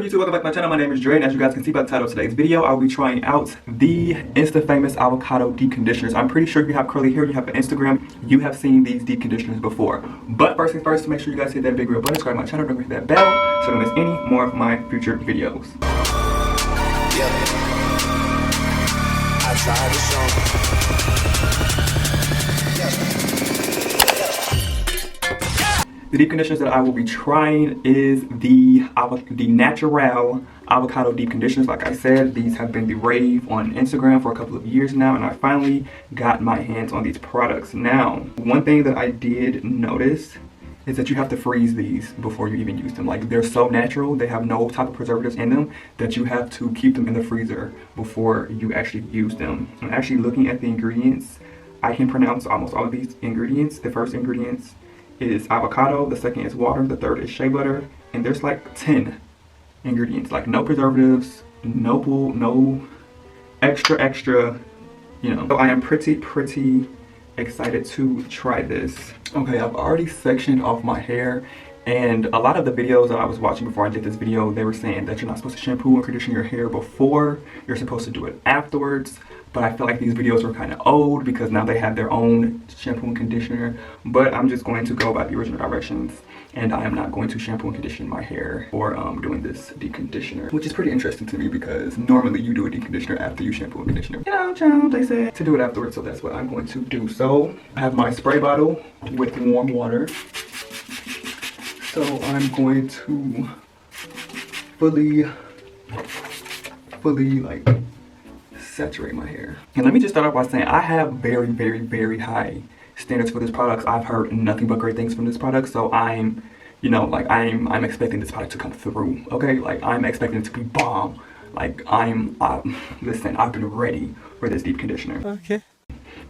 YouTube? Welcome back to my channel. My name is Dre, and as you guys can see by the title of today's video, I'll be trying out the Insta-famous avocado deep conditioners. I'm pretty sure if you have curly hair, you have an Instagram, you have seen these deep conditioners before. But first things first, make sure you guys hit that big red button, subscribe to my channel, don't forget that bell, so don't miss any more of my future videos. Yeah. I tried to The deep conditioners that I will be trying is the Naturall avocado deep conditioners. Like I said, these have been the rave on Instagram for a couple of years now, and I finally got my hands on these products. Now, one thing that I did notice is that you have to freeze these before you even use them. Like, they're so natural, they have no type of preservatives in them, that you have to keep them in the freezer before you actually use them. I'm actually looking at the ingredients. I can pronounce almost all of these ingredients. The first ingredients is avocado, the second is water, the third is shea butter, and there's like 10 ingredients. Like, no preservatives, no extra, you know. So I am pretty excited to try this. Okay, I've already sectioned off my hair, and a lot of the videos that I was watching before I did this video, they were saying that you're not supposed to shampoo and condition your hair before, you're supposed to do it afterwards. But I feel like these videos are kind of old because now they have their own shampoo and conditioner. But I'm just going to go by the original directions, and I am not going to shampoo and condition my hair or doing this deep conditioner, which is pretty interesting to me because normally you do a deep conditioner after you shampoo and conditioner. You know, child, they say to do it afterwards, so that's what I'm going to do. So I have my spray bottle with warm water. So I'm going to fully like saturate my hair. And let me just start off by saying I have very high standards for this product. I've heard nothing but great things from this product, so I'm, you know, like I'm expecting this product to come through. Okay, like I'm expecting it to be bomb. Like listen, I've been ready for this deep conditioner. Okay.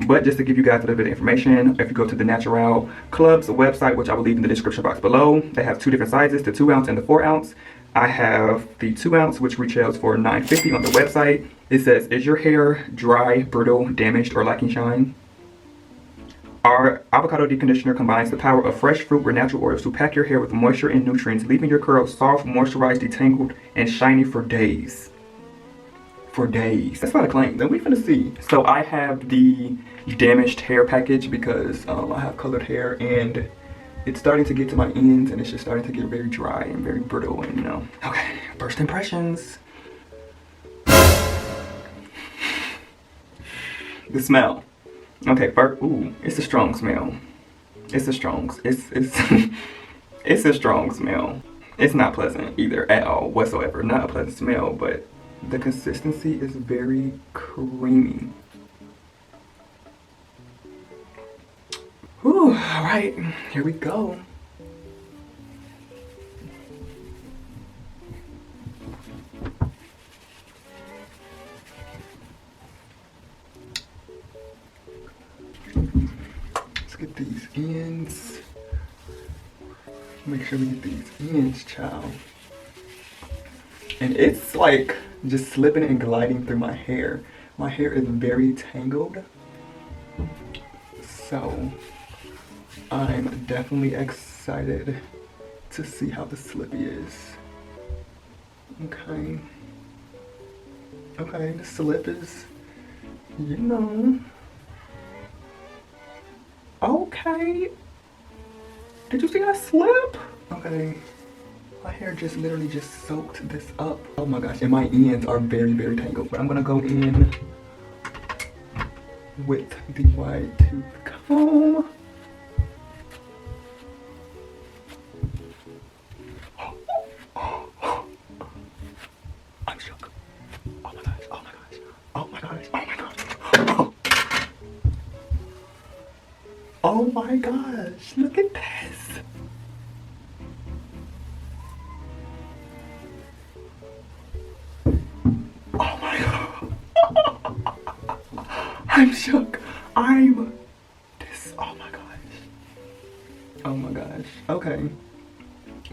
But just to give you guys a little bit of information, if you go to the Naturall Club's website, which I will leave in the description box below, they have two different sizes, the 2 ounce and the 4 ounce. I have the 2 ounce, which retails for $9.50 on the website. It says, is your hair dry, brittle, damaged, or lacking shine? Our avocado deep conditioner combines the power of fresh fruit or natural oils to pack your hair with moisture and nutrients, leaving your curls soft, moisturized, detangled, and shiny for days. For days. That's not a claim. Then we finna see. So I have the damaged hair package because I have colored hair and it's starting to get to my ends and it's just starting to get very dry and very brittle, and you know. Okay, first impressions. The smell. Okay, first, ooh, it's a strong smell. It's a strong smell. It's not pleasant either at all whatsoever. Not a pleasant smell, but the consistency is very creamy. Whew, all right, here we go. Let's get these ends. Make sure we get these ends, child. And it's like just slipping and gliding through my hair. My hair is very tangled. So I'm definitely excited to see how the slippy is. Okay. Okay, the slip is, you know. Okay. Did you see that slip? Okay. My hair just literally just soaked this up. Oh my gosh, and my ends are very tangled. But I'm gonna go in with the wide tooth comb. I'm shook. Oh my gosh, oh my gosh, oh my gosh, oh my gosh. Oh my gosh, look at this. Oh my god. I'm shook. Oh my gosh. Oh my gosh. Okay.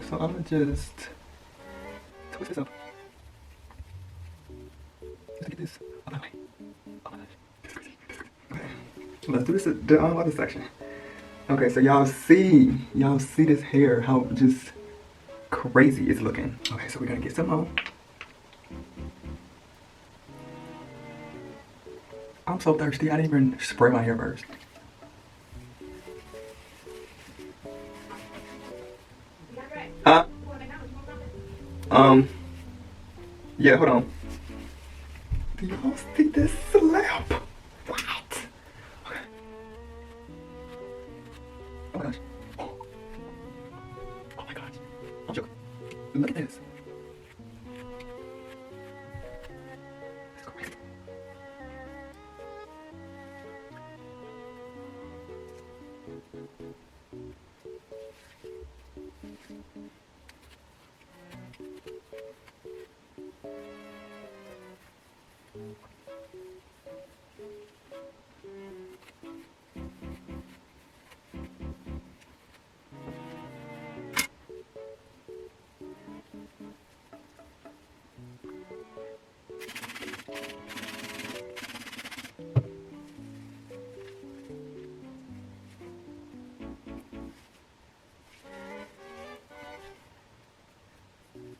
So I'm gonna just twist this up. Let's get this out of my way. Oh my gosh. This is crazy. Okay. Let's do this the other section. Okay, so y'all see this hair, how just crazy it's looking. Okay, so we're gonna get some more. I'm so thirsty, I didn't even spray my hair first. Yeah, hold on. Do y'all see this slap? What? Okay. Oh my gosh. Oh my gosh. I'm joking. Look at this. It's crazy.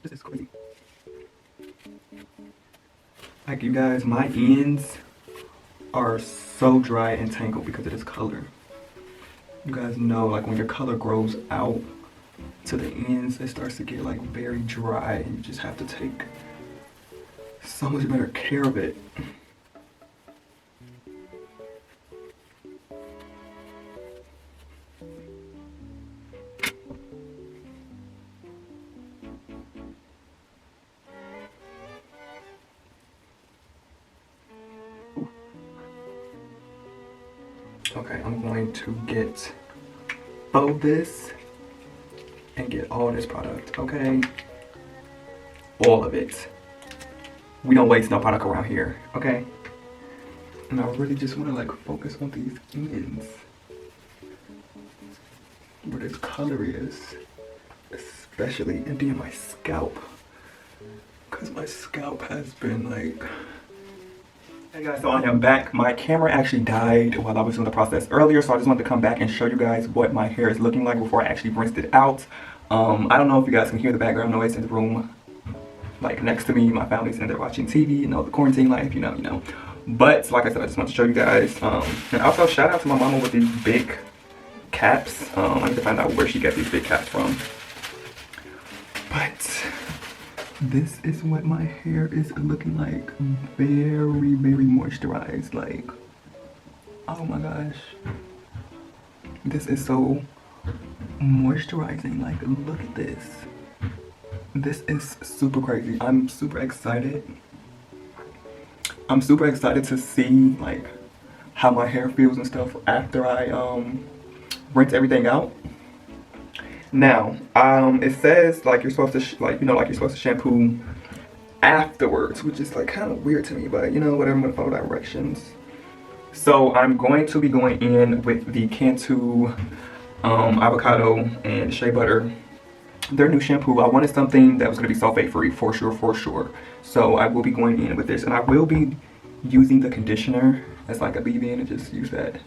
This is crazy. Like, you guys, my ends are so dry and tangled because of this color. You guys know, like, when your color grows out to the ends, it starts to get like very dry, and you just have to take so much better care of it. Okay, I'm going to get both this and get all this product, okay? All of it. We don't waste no product around here, okay? And I really just want to like focus on these ends, where this color is, especially, and then my scalp, because my scalp has been like... Hey guys, so I am back. My camera actually died while I was doing the process earlier, so I just wanted to come back and show you guys what my hair is looking like before I actually rinsed it out. I don't know if you guys can hear the background noise in the room, like next to me. My family's in there watching TV, you know, the quarantine life, you know. But like I said, I just want to show you guys. And also shout out to my mama with these big caps. I need to find out where she got these big caps from. But this is what my hair is looking like. Very, very moisturized. Like, oh my gosh. This is so moisturizing. Like, look at this. This is super crazy. I'm super excited. I'm super excited to see like how my hair feels and stuff after I rinse everything out. Now, it says like you're supposed to like you're supposed to shampoo afterwards, which is like kind of weird to me, but you know, whatever, I'm gonna follow directions. So I'm going to be going in with the Cantu Avocado and Shea Butter, their new shampoo. I wanted something that was gonna be sulfate free for sure. So I will be going in with this, and I will be using the conditioner as like a leave-in and just use that